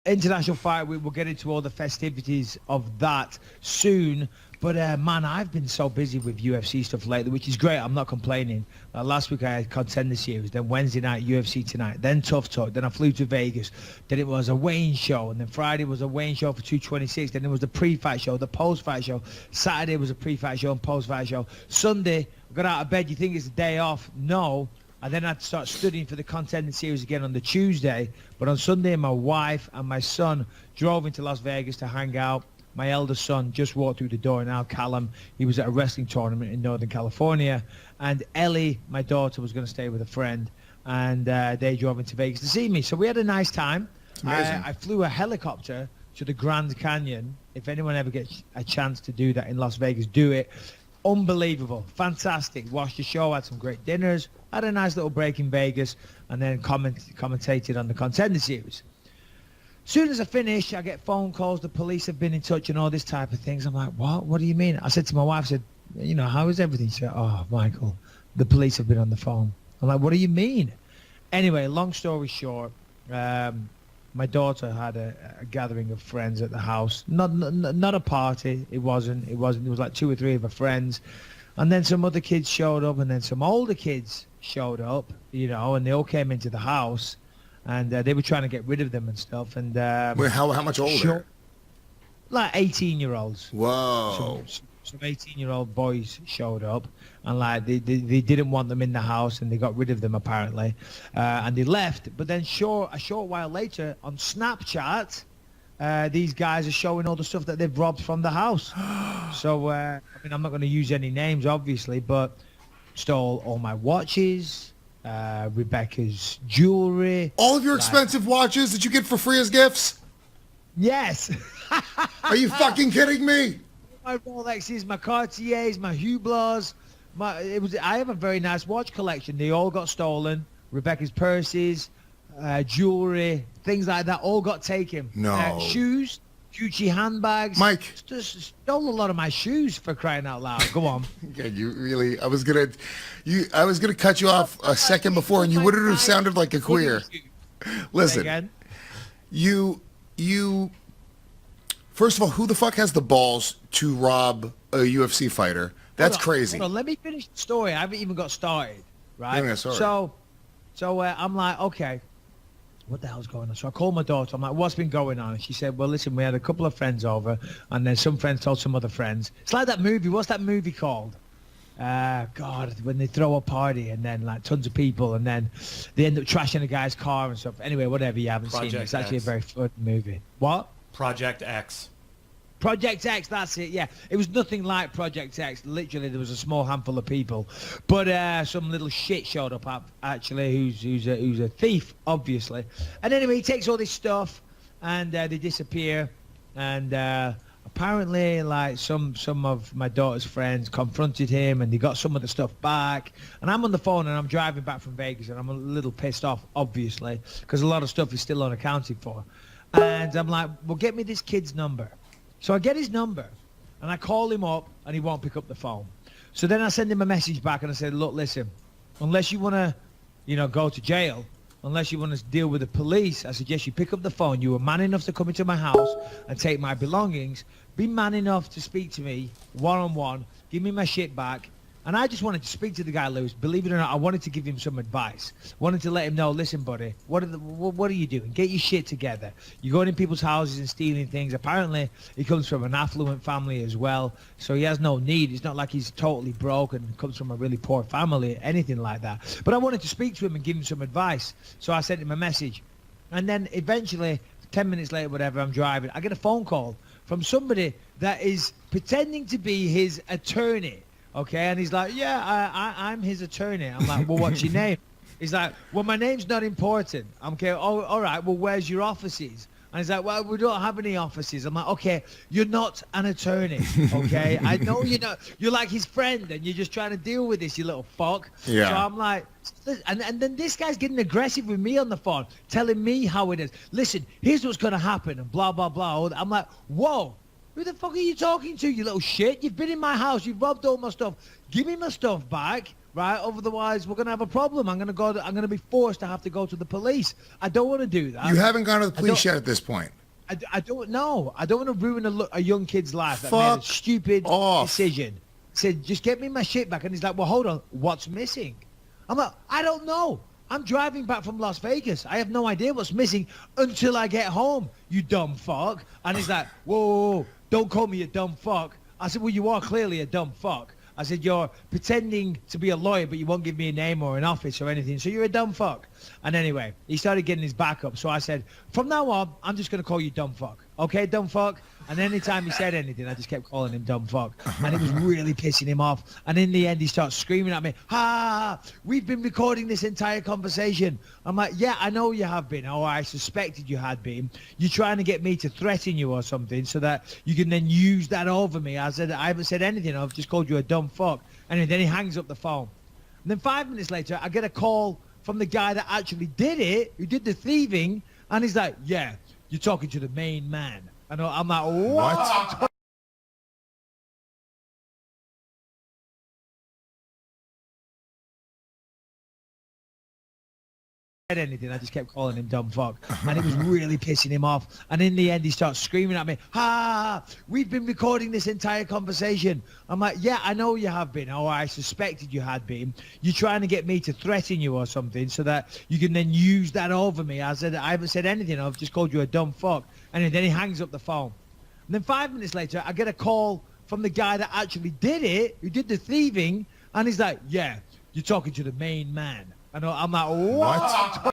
International Fight Week, we'll get into all the festivities of that soon. But, man, I've been so busy with UFC stuff lately, which is great. I'm not complaining. Last week I had Contender Series, then Wednesday night UFC Tonight, then Tough Talk, then I flew to Vegas, then it was a weigh-in show, and then Friday was a weigh-in show for 226, then it was the pre-fight show, the post-fight show. Saturday was a pre-fight show and post-fight show. Sunday, I got out of bed. You think it's a day off? No. And then I'd start studying for the Contender Series again on the Tuesday. But on Sunday, my wife and my son drove into Las Vegas to hang out. My eldest son just walked through the door now, Callum. He was at a wrestling tournament in Northern California. And Ellie, my daughter, was going to stay with a friend. And they drove into Vegas to see me. So we had a nice time. I flew a helicopter to the Grand Canyon. If anyone ever gets a chance to do that in Las Vegas, do it. Unbelievable. Fantastic. Watched the show, had some great dinners, had a nice little break in Vegas, and then commentated on the Contender Series. Soon as I finish, I get phone calls. The police have been in touch and all this type of things. I'm like, what? What do you mean? I said to my wife, I said, you know, how is everything? She said, oh, Michael, the police have been on the phone. I'm like, what do you mean? Anyway, long story short, my daughter had a gathering of friends at the house. Not a party. It wasn't. It was like 2 or 3 of her friends. And then some other kids showed up, and then some older kids showed up, you know, and they all came into the house. And they were trying to get rid of them and stuff. And wait, how much older? Like 18-year-olds. Whoa. Some 18-year-old boys showed up, and like they didn't want them in the house, and they got rid of them apparently, and they left. But then, a short while later, on Snapchat, these guys are showing all the stuff that they've robbed from the house. So I mean, I'm not going to use any names, obviously, but stole all my watches. Rebecca's jewelry. All of your expensive watches that you get for free as gifts? Yes. Are you fucking kidding me? My Rolexes, my Cartiers, my Hublots. I have a very nice watch collection. They all got stolen. Rebecca's purses, jewelry, things like that all got taken. No. Shoes, Gucci handbags. Mike. Just stole a lot of my shoes, for crying out loud. Go on. Yeah, you really. I was gonna cut you off a second before, and you wouldn't have sounded like a queer. Listen, you. First of all, who the fuck has the balls to rob a UFC fighter? That's crazy. Hold on, let me finish the story. I haven't even got started, right? Yeah, sorry. So I'm like, okay. What the hell's going on? So I called my daughter. I'm like, what's been going on? And she said, well, listen, we had a couple of friends over, and then some friends told some other friends. It's like that movie. What's that movie called? God, when they throw a party and then like tons of people, and then they end up trashing a guy's car and stuff. Anyway, whatever, you haven't seen it. It's actually a very fun movie. What? Project X. Project X, that's it, yeah. It was nothing like Project X. Literally, there was a small handful of people. But some little shit showed up, actually, who's a thief, obviously. And anyway, he takes all this stuff, and they disappear. And apparently, like, some of my daughter's friends confronted him, and they got some of the stuff back. And I'm on the phone, and I'm driving back from Vegas, and I'm a little pissed off, obviously, because a lot of stuff is still unaccounted for. And I'm like, well, get me this kid's number. So I get his number, and I call him up, and he won't pick up the phone. So then I send him a message back, and I said, look, listen, unless you want to, go to jail, unless you want to deal with the police, I suggest you pick up the phone. You were man enough to come into my house and take my belongings. Be man enough to speak to me one-on-one. Give me my shit back. And I just wanted to speak to the guy, Lewis. Believe it or not, I wanted to give him some advice. Wanted to let him know, listen, buddy, what are you doing? Get your shit together. You're going in people's houses and stealing things. Apparently, he comes from an affluent family as well, so he has no need. It's not like he's totally broke and comes from a really poor family, anything like that. But I wanted to speak to him and give him some advice, so I sent him a message. And then eventually, 10 minutes later, whatever, I'm driving, I get a phone call from somebody that is pretending to be his attorney. Okay, and he's like, yeah, I'm his attorney. I'm like, well, what's your name? He's like, well, my name's not important. I'm okay. Oh, all right, well, where's your offices? And he's like, well, we don't have any offices. I'm like, okay, you're not an attorney, okay? I know you're not. You're like his friend, and you're just trying to deal with this, you little fuck. Yeah. So I'm like, and then this guy's getting aggressive with me on the phone, telling me how it is. Listen, here's what's going to happen, and blah, blah, blah. I'm like, whoa. Who the fuck are you talking to, you little shit? You've been in my house. You've robbed all my stuff. Give me my stuff back, right? Otherwise, we're going to have a problem. I'm going to be forced to have to go to the police. I don't want to do that. You haven't gone to the police yet at this point. I don't know. I don't want to ruin a young kid's life that made Fuck a stupid off. decision. Said, just get me my shit back. And he's like, well, hold on. What's missing? I'm like, I don't know. I'm driving back from Las Vegas. I have no idea what's missing until I get home, you dumb fuck. And he's like, whoa, whoa, whoa, don't call me a dumb fuck. I said, well, you are clearly a dumb fuck. I said, you're pretending to be a lawyer, but you won't give me a name or an office or anything. So you're a dumb fuck. And anyway, he started getting his back up. So I said, from now on, I'm just going to call you dumb fuck. Okay, dumb fuck? And anytime he said anything, I just kept calling him dumb fuck. And it was really pissing him off. And in the end, he starts screaming at me, ha, we've been recording this entire conversation. I'm like, yeah, I know you have been, or I suspected you had been. You're trying to get me to threaten you or something so that you can then use that over me. I said, I haven't said anything. I've just called you a dumb fuck. And then he hangs up the phone. And then 5 minutes later, I get a call from the guy that actually did it, who did the thieving. And he's like, yeah, you're talking to the main man. And I'm like, what? Anything, I just kept calling him dumb fuck. And it was really pissing him off. And in the end, he starts screaming at me, ha, we've been recording this entire conversation. I'm like, yeah, I know you have been, or I suspected you had been. You're trying to get me to threaten you or something so that you can then use that over me. I said, I haven't said anything. I've just called you a dumb fuck. And then he hangs up the phone. And then 5 minutes later, I get a call from the guy that actually did it, who did the thieving. And he's like, yeah, you're talking to the main man. And I'm like, what?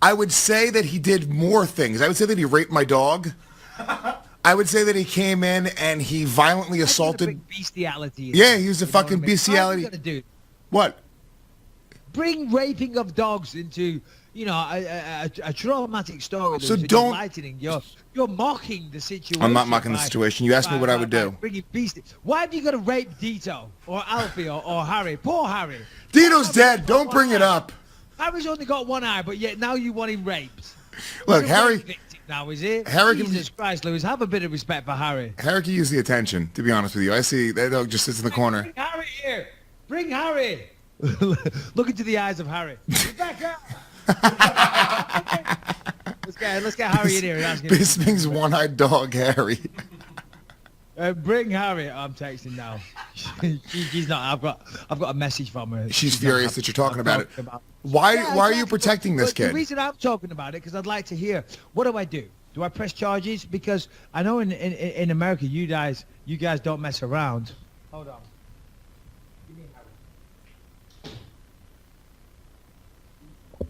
I would say that he did more things. I would say that he raped my dog. I would say that he came in and he violently assaulted. Bestiality. Yeah, he was a fucking bestiality. What are you gonna do? What? Bring raping of dogs into, you know, a traumatic story. So don't. Enlightening. You're mocking the situation. I'm not mocking the situation. You asked me what I would do. Bringing Why have you got to rape Dito or Alfie or Harry? Poor Harry. Dito's dead. Don't bring it up. Harry's only got one eye, but yet now you want him raped. Look, Harry. Now is it? Harry Jesus Christ, Lewis, have a bit of respect for Harry. Harry can use the attention. To be honest with you, I see that dog just sits in the corner. Bring Harry here. Bring Harry. Look into the eyes of Harry. Rebecca. let's get Harry in here and ask him. Bisping's one-eyed dog, Harry. Bring Harry. I'm texting now. She's not. I've got a message from her. She's furious that you're talking about it. Why are you protecting this kid? The reason I'm talking about it because I'd like to hear. What do I do? Do I press charges? Because I know in America you guys don't mess around. Hold on. Give me Harry.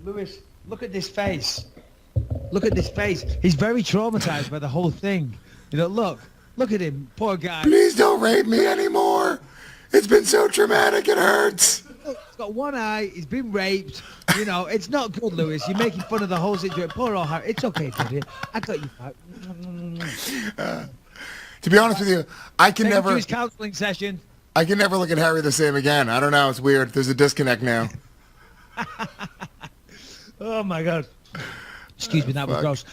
Lewis, look at this face. Look at this face. He's very traumatized by the whole thing. You know, look at him, poor guy. Please don't rape me anymore. It's been so traumatic, it hurts. Look, he's got one eye. He's been raped. You know, it's not good, Lewis. You're making fun of the whole situation. Poor old Harry. It's okay, buddy. I got you back. To be honest with you, I can never. Do his counseling session. I can never look at Harry the same again. I don't know. It's weird. There's a disconnect now. Oh my God. Excuse me, that was gross.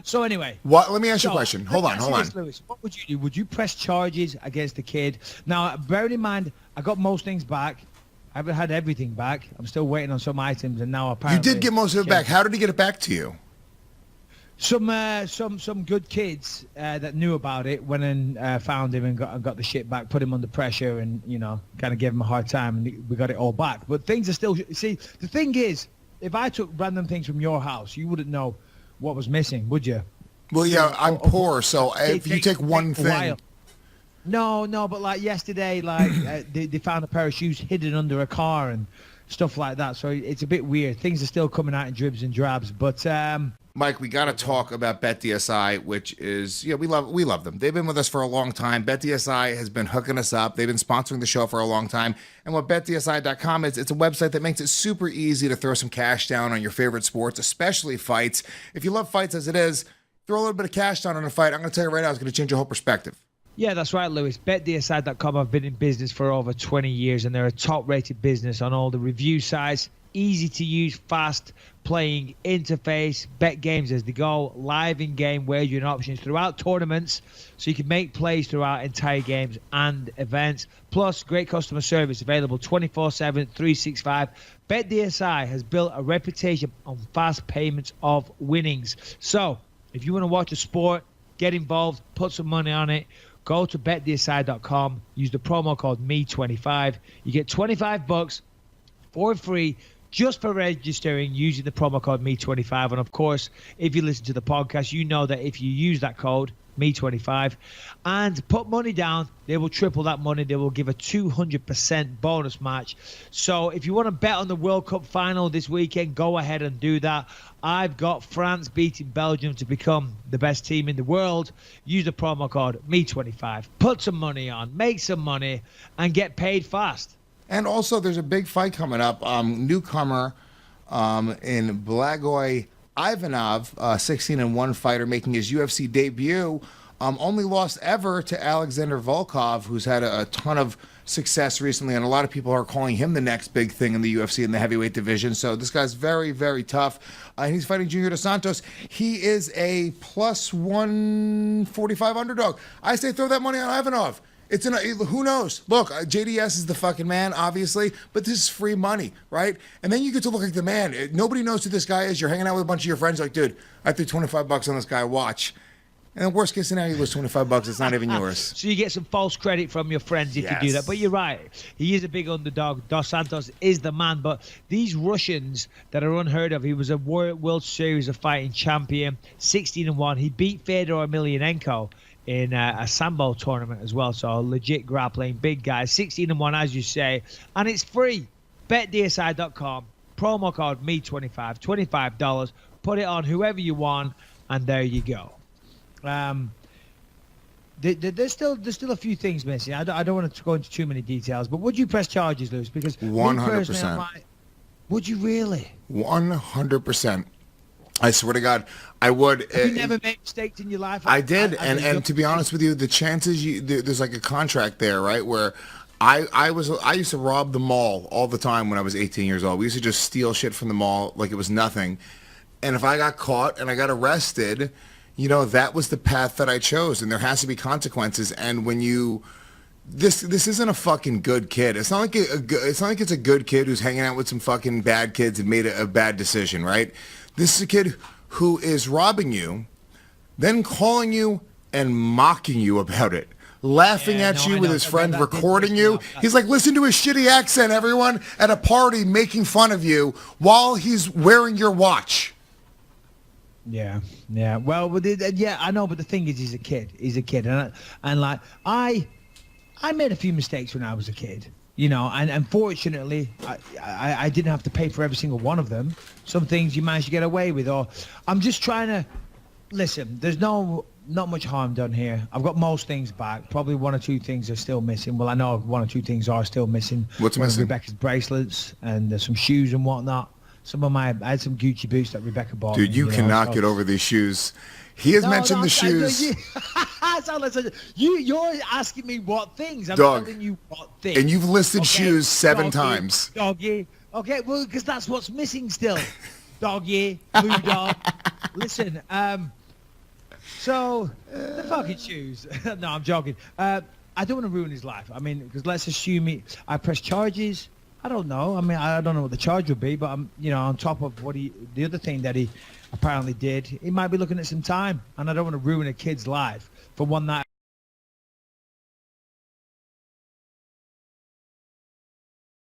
So anyway. What? Let me ask you a question. Hold on. Lewis, what would you do? Would you press charges against the kid? Now, bearing in mind, I got most things back. I haven't had everything back. I'm still waiting on some items, and now apparently... You did get most of it back. How did he get it back to you? Some good kids that knew about it went and found him and got the shit back, put him under pressure, and, you know, kind of gave him a hard time, and we got it all back. But things are still... See, the thing is, if I took random things from your house, you wouldn't know what was missing, would you? Well, yeah, I'm poor, so if you take one thing... No, but like yesterday, like they found a pair of shoes hidden under a car and stuff like that. So it's a bit weird. Things are still coming out in dribs and drabs, but... Mike, we got to talk about BetDSI, which is, yeah, we love them. They've been with us for a long time. BetDSI has been hooking us up. They've been sponsoring the show for a long time. And what BetDSI.com is, it's a website that makes it super easy to throw some cash down on your favorite sports, especially fights. If you love fights as it is, throw a little bit of cash down on a fight. I'm going to tell you right now, it's going to change your whole perspective. Yeah, that's right, Lewis. BetDSI.com have been in business for over 20 years, and they're a top-rated business on all the review sites. easy-to-use, fast-playing interface. Bet games as they go, live in-game wagering options throughout tournaments, so you can make plays throughout entire games and events. Plus, great customer service available 24/7, 365. BetDSI has built a reputation on fast payments of winnings. So, if you want to watch a sport, get involved, put some money on it, go to betdsi.com, use the promo code ME25. You get $25 for free just for registering using the promo code ME25. And of course, if you listen to the podcast, you know that if you use that code ME25 and put money down, they will triple that money. They will give a 200% bonus match. So if you want to bet on the World Cup final this weekend, go ahead and do that. I've got France beating Belgium to become the best team in the world. Use the promo code ME25. Put some money on, make some money, and get paid fast. And also, there's a big fight coming up. Newcomer in Blagoy Ivanov, 16-1 fighter, making his UFC debut. Only lost ever to Alexander Volkov, who's had a ton of success recently, and a lot of people are calling him the next big thing in the UFC in the heavyweight division. So this guy's very, very tough. And he's fighting Junior Dos Santos. He is a plus 145 underdog. I say throw that money on Ivanov. It's who knows? Look, JDS is the fucking man, obviously, but this is free money, right? And then you get to look like the man. Nobody knows who this guy is. You're hanging out with a bunch of your friends, like, dude, I threw $25 on this guy. Watch. And the worst case scenario, you lose $25. It's not even yours. So you get some false credit from your friends if you do that. But you're right. He is a big underdog. Dos Santos is the man. But these Russians that are unheard of, he was a World Series of Fighting champion, 16-1. He beat Fedor Emelianenko in a Sambo tournament as well. So legit grappling, big guy, 16-1, as you say. And it's free. BetDSI.com. Promo code ME25, $25. Put it on whoever you want, and there you go. There's still a few things missing. I don't want to go into too many details, but would you press charges, Lewis? Because 100%. Would you really? 100%. I swear to God, I would. Have you never made mistakes in your life? I did, and to be honest with you, the chances there's like a contract there, right? Where I used to rob the mall all the time when I was 18 years old. We used to just steal shit from the mall like it was nothing. And if I got caught and I got arrested, you know, that was the path that I chose, and there has to be consequences. And when you this isn't a fucking good kid. It's not like it's a good kid who's hanging out with some fucking bad kids and made a bad decision, right? This is a kid who is robbing you, then calling you and mocking you about it, laughing at you with his friend, recording you. He's like, listen to his shitty accent, everyone, at a party making fun of you while he's wearing your watch. Yeah. Well, yeah, I know, but the thing is, he's a kid. He's a kid, and like I made a few mistakes when I was a kid. You know, and unfortunately, I didn't have to pay for every single one of them. Some things you managed to get away with, or I'm just trying to listen. There's not much harm done here. I've got most things back. Probably one or two things are still missing. Well, I know one or two things are still missing. What's missing? Rebecca's bracelets and some shoes and whatnot. I had some Gucci boots that Rebecca bought. Dude, you cannot get over these shoes. He has mentioned the shoes. You're asking me what things. I'm telling you what things. And you've listed shoes 7 times. Doggy. Okay, well, because that's what's missing still. Doggy, blue dog. Listen, so the fucking shoes. No, I'm joking. I don't want to ruin his life. I mean, because let's assume I press charges. I don't know. I mean, I don't know what the charge would be, but I'm, on top of the other thing that he apparently did, he might be looking at some time, and I don't want to ruin a kid's life for one night.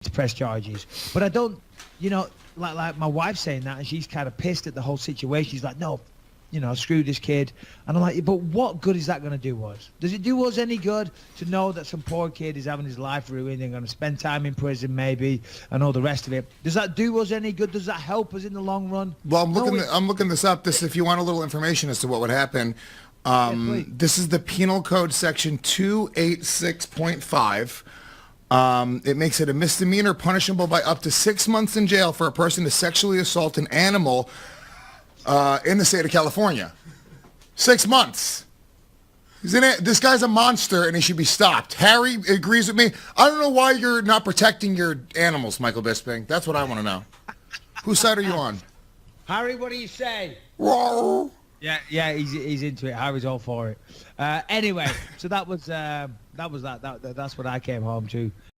To press charges, but I don't, like my wife's saying that, and she's kind of pissed at the whole situation. She's like, no, screw this kid. And I'm like, but what good is that going to do us? Does it do us any good to know that some poor kid is having his life ruined and going to spend time in prison maybe and all the rest of it? Does that do us any good? Does that help us in the long run? Well, I'm looking this up. If you want a little information as to what would happen, this is the Penal Code section 286.5. It makes it a misdemeanor punishable by up to 6 months in jail for a person to sexually assault an animal in the state of California. 6 months. This guy's a monster and he should be stopped. Harry agrees with me. I don't know why you're not protecting your animals, Michael Bisping. That's what I want to know. Whose side are you on? Harry, what do you say? Roar. Yeah, he's into it. Harry's all for it. Anyway, so that was that. That's what I came home to.